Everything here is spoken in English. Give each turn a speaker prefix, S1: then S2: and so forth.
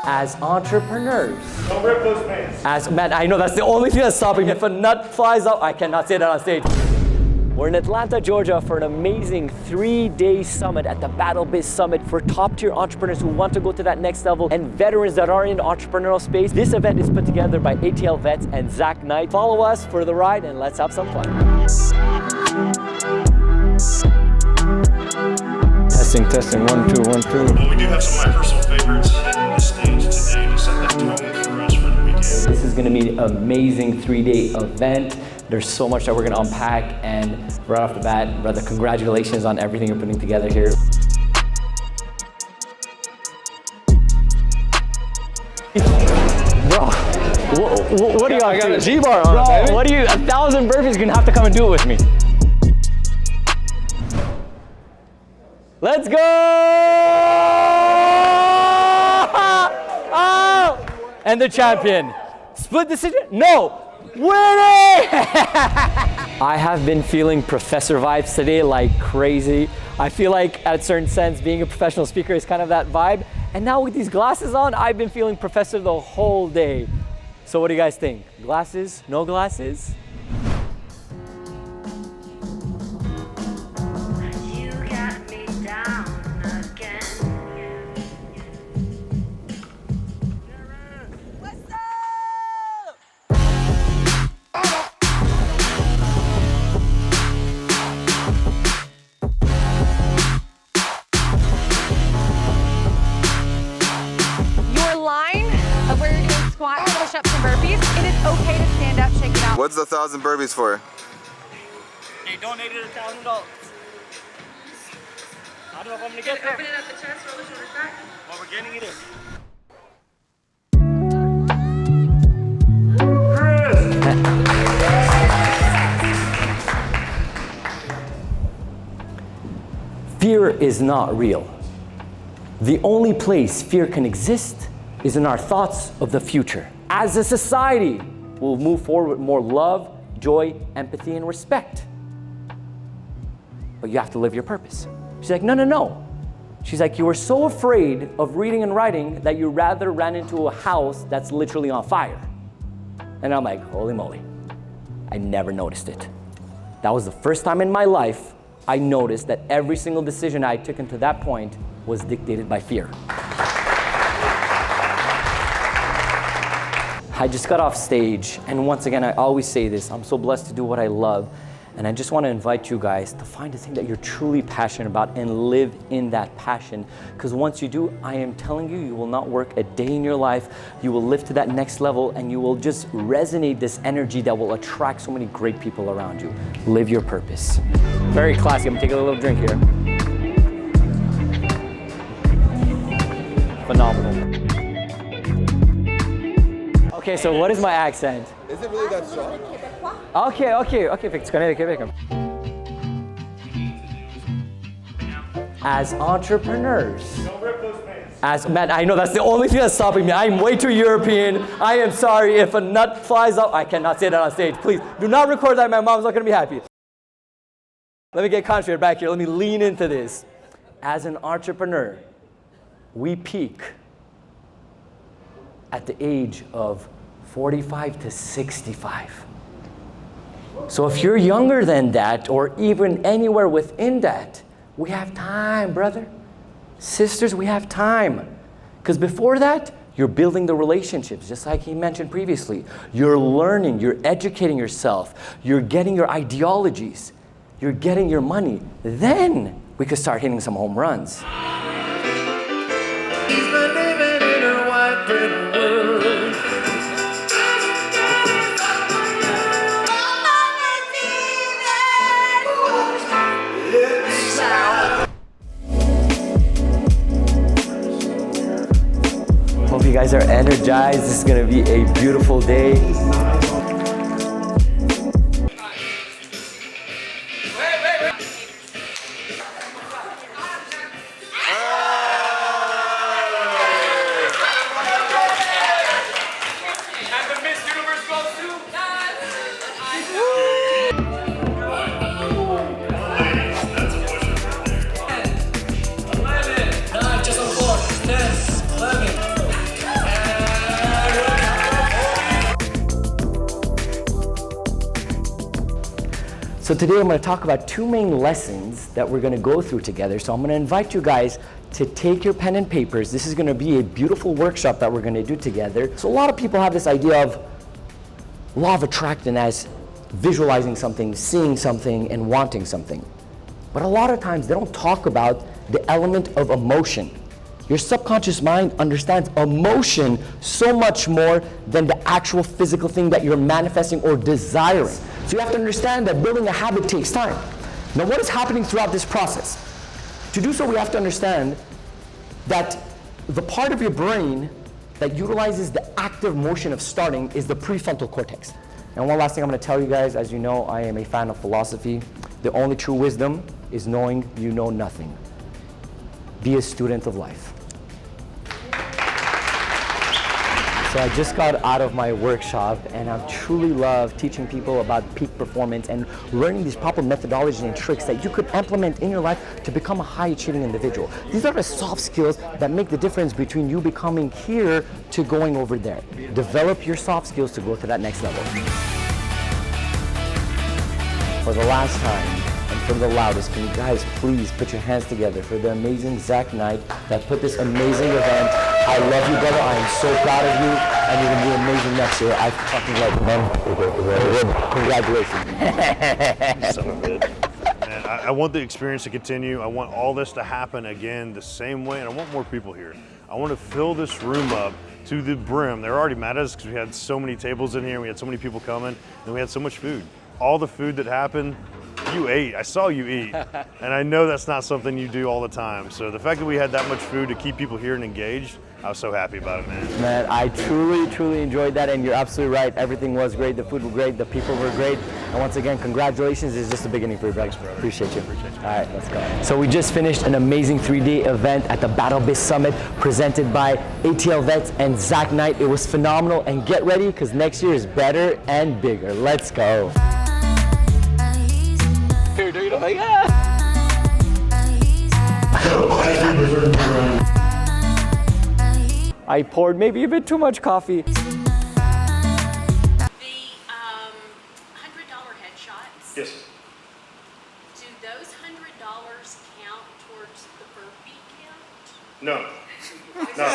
S1: as entrepreneurs.
S2: Don't rip those pants.
S1: Man, I know that's the only thing that's stopping me. If a nut flies out, I cannot say that on stage. We're in Atlanta, Georgia for an amazing 3-day summit at the Batl Biz Summit for top-tier entrepreneurs who want to go to that next level and veterans that are in the entrepreneurial space. This event is put together by ATL Vets and Zach Knight. Follow us for the ride and let's have some fun. Testing, 1, 2, 1, 2.
S2: Well, we do have some of my personal favorites hitting the stage today to set that tone for us for the weekend.
S1: This is going to be an amazing 3-day event. There's so much that we're going to unpack, and right off the bat, brother, congratulations on everything you're putting together here. Bro, what do you
S3: I got a G-bar on,
S1: bro,
S3: baby.
S1: what do you, 1,000 burpees, you're going to have to come and do it with me. Let's go! Oh! And the champion. Split decision? No! Winning! I have been feeling professor vibes today like crazy. I feel like at a certain sense being a professional speaker is kind of that vibe. And now with these glasses on, I've been feeling professor the whole day. So what do you guys think? Glasses? No glasses?
S4: Push-ups and burpees, it is okay to stand up, shake it out.
S5: What's the 1,000 burpees for?
S1: They donated $1,000. I don't know if I'm gonna get there.
S4: Open it at the chest, roll the shoulders back.
S1: Well, we're getting it in. Fear is not real. The only place fear can exist is in our thoughts of the future. As a society, we'll move forward with more love, joy, empathy, and respect. But you have to live your purpose. She's like, no. She's like, you were so afraid of reading and writing that you rather ran into a house that's literally on fire. And I'm like, holy moly, I never noticed it. That was the first time in my life I noticed that every single decision I took until that point was dictated by fear. I just got off stage, and once again, I always say this, I'm so blessed to do what I love, and I just want to invite you guys to find a thing that you're truly passionate about and live in that passion, because once you do, I am telling you, you will not work a day in your life, you will live to that next level, and you will just resonate this energy that will attract so many great people around you. Live your purpose. Very classy, I'm gonna take a little drink here. Phenomenal. Okay, so what is my accent?
S5: Is it really that strong?
S1: Okay, fix Quebec. As entrepreneurs.
S2: Don't rip those pants.
S1: Man, I know that's the only thing that's stopping me. I'm way too European. I am sorry if a nut flies out. I cannot say that on stage. Please, do not record that. My mom's not gonna be happy. Let me get concentrated back here. Let me lean into this. As an entrepreneur, we peak at the age of 45 to 65. So if you're younger than that, or even anywhere within that, we have time, brother. Sisters, we have time. Because before that, you're building the relationships, just like he mentioned previously. You're learning, you're educating yourself, you're getting your ideologies, you're getting your money. Then we could start hitting some home runs.
S6: He's been living in a white bread world.
S1: Hope you guys are energized. This is gonna be a beautiful day. So today I'm going to talk about two main lessons that we're going to go through together. So I'm going to invite you guys to take your pen and papers. This is going to be a beautiful workshop that we're going to do together. So a lot of people have this idea of law of attraction as visualizing something, seeing something, and wanting something. But a lot of times they don't talk about the element of emotion. Your subconscious mind understands emotion so much more than the actual physical thing that you're manifesting or desiring. So you have to understand that building a habit takes time. Now, what is happening throughout this process? To do so, we have to understand that the part of your brain that utilizes the active motion of starting is the prefrontal cortex. And one last thing I'm going to tell you guys, as you know, I am a fan of philosophy. The only true wisdom is knowing you know nothing. Be a student of life. So I just got out of my workshop, and I truly love teaching people about peak performance and learning these proper methodologies and tricks that you could implement in your life to become a high-achieving individual. These are the soft skills that make the difference between you becoming here to going over there. Develop your soft skills to go to that next level. For the last time, and for the loudest, can you guys please put your hands together for the amazing Zach Knight that put this amazing event. I love you, brother. I am so proud of you, and you're gonna be amazing next year. I fucking love you, man. Congratulations.
S2: Son of a bitch. Man, I want the experience to continue. I want all this to happen again the same way, and I want more people here. I want to fill this room up to the brim. They're already mad at us because we had so many tables in here, we had so many people coming, and we had so much food. All the food that happened, you ate. I saw you eat. And I know that's not something you do all the time. So the fact that we had that much food to keep people here and engaged, I was so happy about it, man.
S1: Man, I truly enjoyed that, and you're absolutely right. Everything was great. The food was great. The people were great. And once again, congratulations. It's just the beginning for you, brother.
S2: Thanks, brother.
S1: Appreciate you. All right, let's go. So we just finished an amazing 3-day event at the Batl Biz Summit presented by ATL Vets and Zach Knight. It was phenomenal, and get ready because next year is better and bigger. Let's go. I poured maybe a bit too much coffee.
S3: The $100 headshots.
S2: Yes.
S3: Do those $100 count towards the burpee count?
S2: No. No.